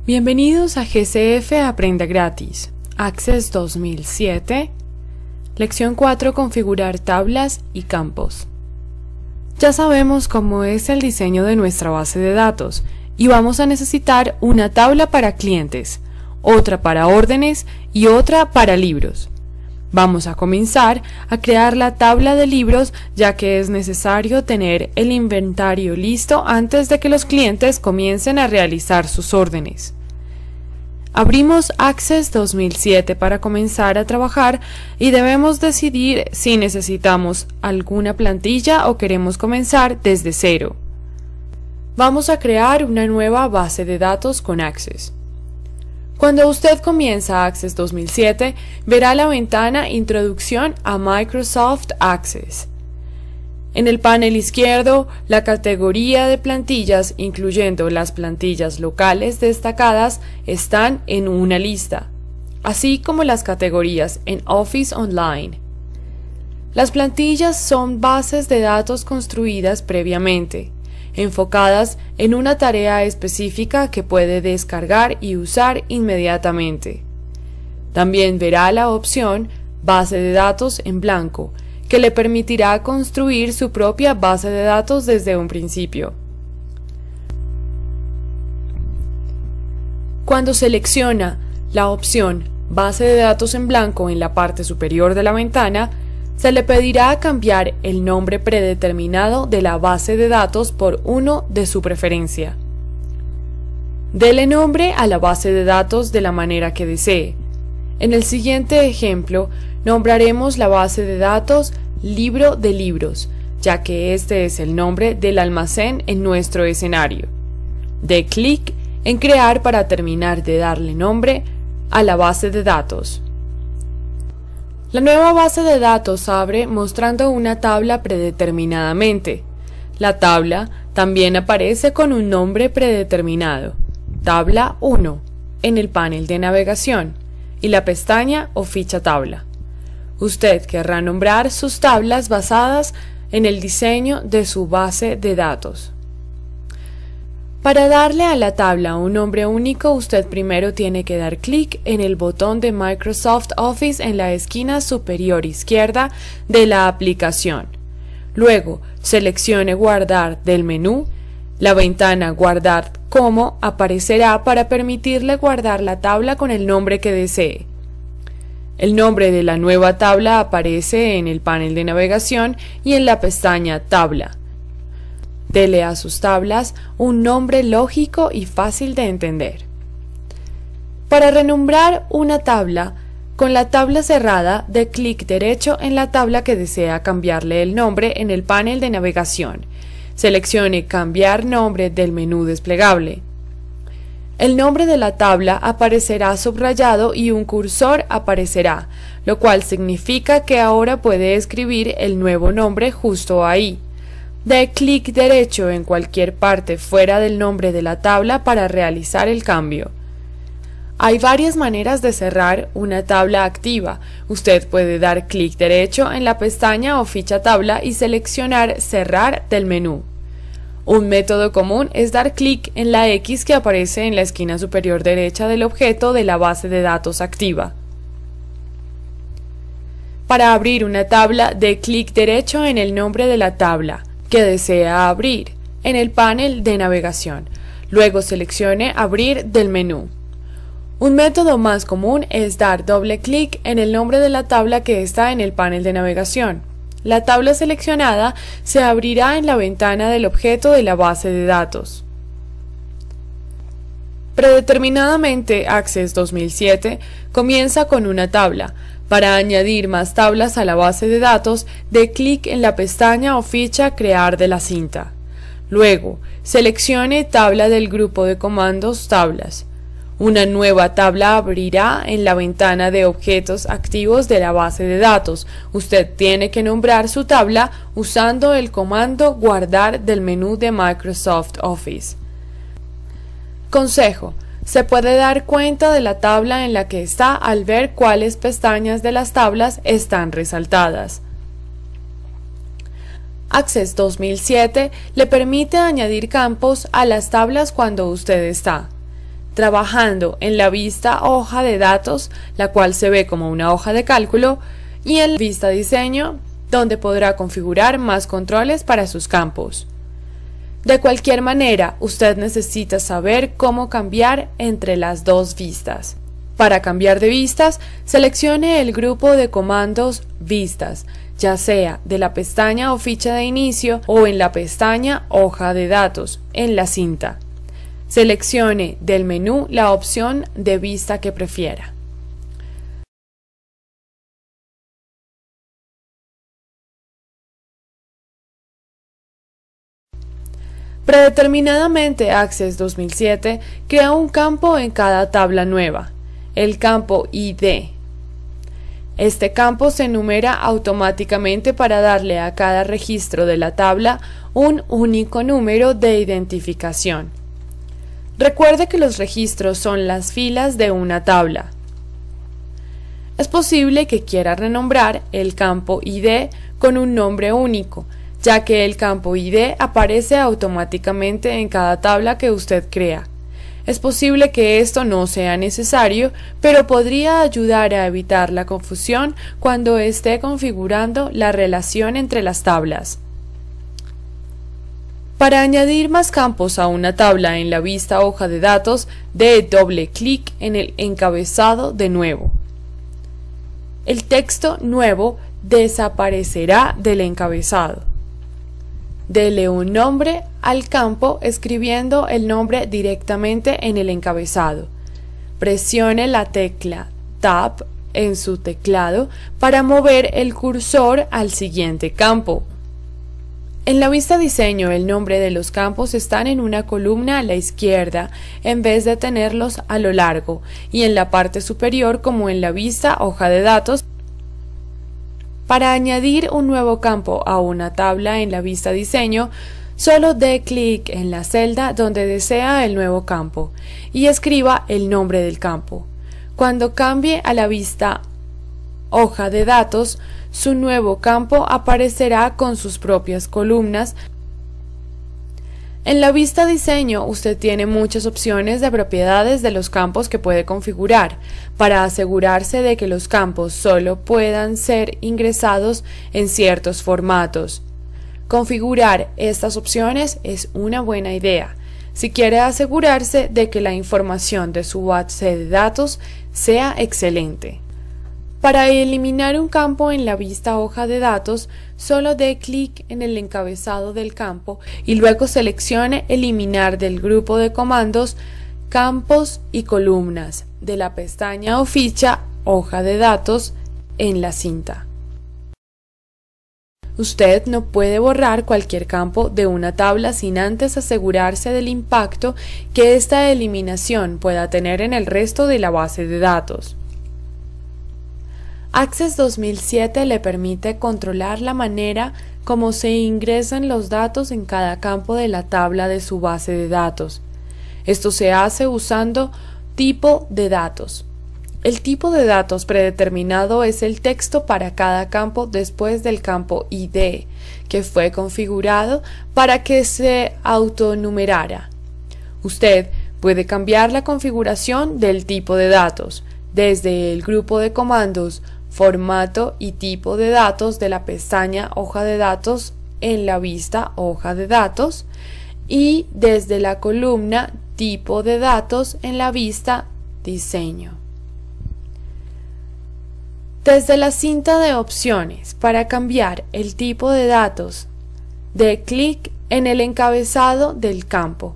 Bienvenidos a GCF Aprenda Gratis, Access 2007, Lección 4, Configurar tablas y campos. Ya sabemos cómo es el diseño de nuestra base de datos y vamos a necesitar una tabla para clientes, otra para órdenes y otra para libros. Vamos a comenzar a crear la tabla de libros, ya que es necesario tener el inventario listo antes de que los clientes comiencen a realizar sus órdenes. Abrimos Access 2007 para comenzar a trabajar y debemos decidir si necesitamos alguna plantilla o queremos comenzar desde cero. Vamos a crear una nueva base de datos con Access. Cuando usted comienza Access 2007, verá la ventana Introducción a Microsoft Access. En el panel izquierdo, la categoría de plantillas, incluyendo las plantillas locales destacadas, están en una lista, así como las categorías en Office Online. Las plantillas son bases de datos construidas previamente, enfocadas en una tarea específica que puede descargar y usar inmediatamente. También verá la opción Base de datos en blanco, que le permitirá construir su propia base de datos desde un principio. Cuando selecciona la opción Base de datos en blanco en la parte superior de la ventana, se le pedirá cambiar el nombre predeterminado de la base de datos por uno de su preferencia. Dele nombre a la base de datos de la manera que desee. En el siguiente ejemplo, nombraremos la base de datos Libro de Libros, ya que este es el nombre del almacén en nuestro escenario. Dé clic en Crear para terminar de darle nombre a la base de datos. La nueva base de datos abre mostrando una tabla predeterminadamente. La tabla también aparece con un nombre predeterminado, Tabla 1, en el panel de navegación, y la pestaña o ficha tabla. Usted querrá nombrar sus tablas basadas en el diseño de su base de datos. Para darle a la tabla un nombre único, usted primero tiene que dar clic en el botón de Microsoft Office en la esquina superior izquierda de la aplicación. Luego, seleccione Guardar del menú. La ventana Guardar como aparecerá para permitirle guardar la tabla con el nombre que desee. El nombre de la nueva tabla aparece en el panel de navegación y en la pestaña Tabla. Dele a sus tablas un nombre lógico y fácil de entender. Para renombrar una tabla, con la tabla cerrada, dé clic derecho en la tabla que desea cambiarle el nombre en el panel de navegación. Seleccione Cambiar nombre del menú desplegable. El nombre de la tabla aparecerá subrayado y un cursor aparecerá, lo cual significa que ahora puede escribir el nuevo nombre justo ahí. Dé clic derecho en cualquier parte fuera del nombre de la tabla para realizar el cambio. Hay varias maneras de cerrar una tabla activa. Usted puede dar clic derecho en la pestaña o ficha tabla y seleccionar Cerrar del menú. Un método común es dar clic en la X que aparece en la esquina superior derecha del objeto de la base de datos activa. Para abrir una tabla, dé clic derecho en el nombre de la tabla que desea abrir en el panel de navegación. Luego seleccione Abrir del menú. Un método más común es dar doble clic en el nombre de la tabla que está en el panel de navegación. La tabla seleccionada se abrirá en la ventana del objeto de la base de datos. Predeterminadamente, Access 2007 comienza con una tabla. Para añadir más tablas a la base de datos, dé clic en la pestaña o ficha Crear de la cinta. Luego, seleccione Tabla del grupo de comandos Tablas. Una nueva tabla abrirá en la ventana de objetos activos de la base de datos. Usted tiene que nombrar su tabla usando el comando Guardar del menú de Microsoft Office. Consejo: se puede dar cuenta de la tabla en la que está al ver cuáles pestañas de las tablas están resaltadas. Access 2007 le permite añadir campos a las tablas cuando usted está. trabajando en la vista hoja de datos, la cual se ve como una hoja de cálculo, y en la vista diseño, donde podrá configurar más controles para sus campos. De cualquier manera, usted necesita saber cómo cambiar entre las dos vistas. Para cambiar de vistas, seleccione el grupo de comandos Vistas, ya sea de la pestaña o ficha de inicio o en la pestaña Hoja de datos, en la cinta. Seleccione del menú la opción de vista que prefiera. Predeterminadamente Access 2007 crea un campo en cada tabla nueva, el campo ID. Este campo se enumera automáticamente para darle a cada registro de la tabla un único número de identificación. Recuerde que los registros son las filas de una tabla. Es posible que quiera renombrar el campo ID con un nombre único, ya que el campo ID aparece automáticamente en cada tabla que usted crea. Es posible que esto no sea necesario, pero podría ayudar a evitar la confusión cuando esté configurando la relación entre las tablas. Para añadir más campos a una tabla en la vista hoja de datos, dé doble clic en el encabezado de nuevo. El texto nuevo desaparecerá del encabezado. Dele un nombre al campo escribiendo el nombre directamente en el encabezado. Presione la tecla Tab en su teclado para mover el cursor al siguiente campo. En la vista diseño, el nombre de los campos están en una columna a la izquierda en vez de tenerlos a lo largo y en la parte superior como en la vista hoja de datos. Para añadir un nuevo campo a una tabla en la vista diseño, solo dé clic en la celda donde desea el nuevo campo y escriba el nombre del campo. Cuando cambie a la vista hoja de datos, su nuevo campo aparecerá con sus propias columnas. En la vista diseño usted tiene muchas opciones de propiedades de los campos que puede configurar para asegurarse de que los campos solo puedan ser ingresados en ciertos formatos. Configurar estas opciones es una buena idea si quiere asegurarse de que la información de su base de datos sea excelente. Para eliminar un campo en la vista hoja de datos, solo dé clic en el encabezado del campo y luego seleccione Eliminar del grupo de comandos Campos y columnas de la pestaña o ficha Hoja de datos en la cinta. Usted no puede borrar cualquier campo de una tabla sin antes asegurarse del impacto que esta eliminación pueda tener en el resto de la base de datos. Access 2007 le permite controlar la manera como se ingresan los datos en cada campo de la tabla de su base de datos. Esto se hace usando tipo de datos. El tipo de datos predeterminado es el texto para cada campo después del campo ID, que fue configurado para que se autonumerara. Usted puede cambiar la configuración del tipo de datos desde el grupo de comandos Formato y tipo de datos de la pestaña Hoja de datos en la vista Hoja de datos y desde la columna Tipo de datos en la vista Diseño. Desde la cinta de opciones para cambiar el tipo de datos, dé clic en el encabezado del campo.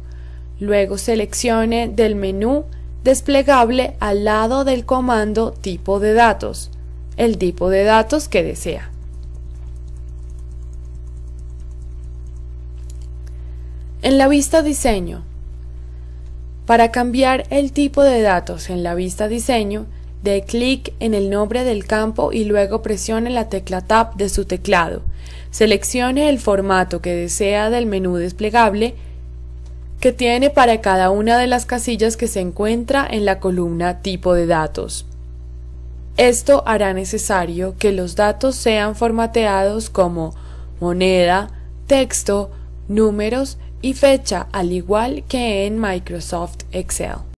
Luego seleccione del menú desplegable al lado del comando Tipo de datos el tipo de datos que desea. En la vista Diseño, para cambiar el tipo de datos en la vista Diseño, dé clic en el nombre del campo y luego presione la tecla Tab de su teclado. Seleccione el formato que desea del menú desplegable que tiene para cada una de las casillas que se encuentra en la columna Tipo de datos. Esto hará necesario que los datos sean formateados como moneda, texto, números y fecha, al igual que en Microsoft Excel.